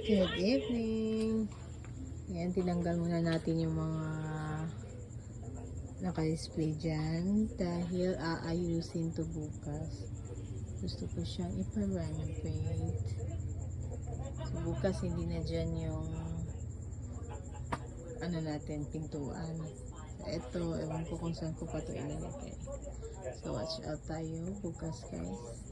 Good evening. Ayan, tinanggal muna natin yung mga naka-display dyan dahil aayusin to bukas. Gusto ko siyang ipa-renovate. So bukas hindi na dyan yung ano natin, pintuan. So ito, ewan ko kung saan ko pa ito ilalagay. So watch out tayo bukas, guys.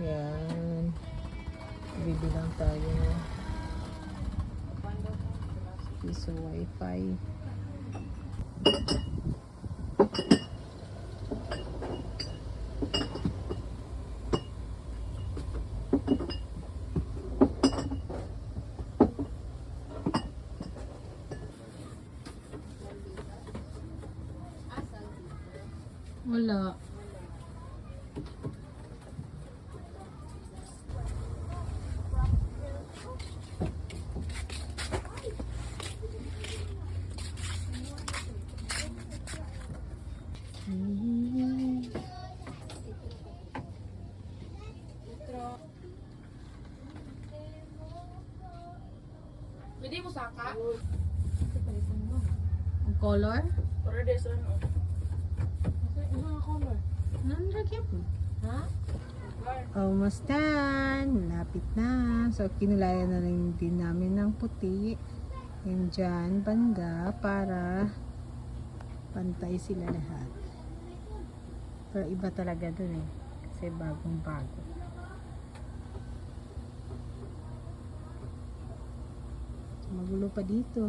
Yan. Bibilang tayo. Piso wifi. Wala. Pwede mo saka? Ang color? Para des ano? Ano color? Nanlagyan po. Ha? Almost done. Lapit na. So, kinulayan na lang din namin ng puti. Yan dyan, banda, para pantay sila lahat. Pero iba talaga dun eh. Kasi bagong bago. So, magulo pa dito.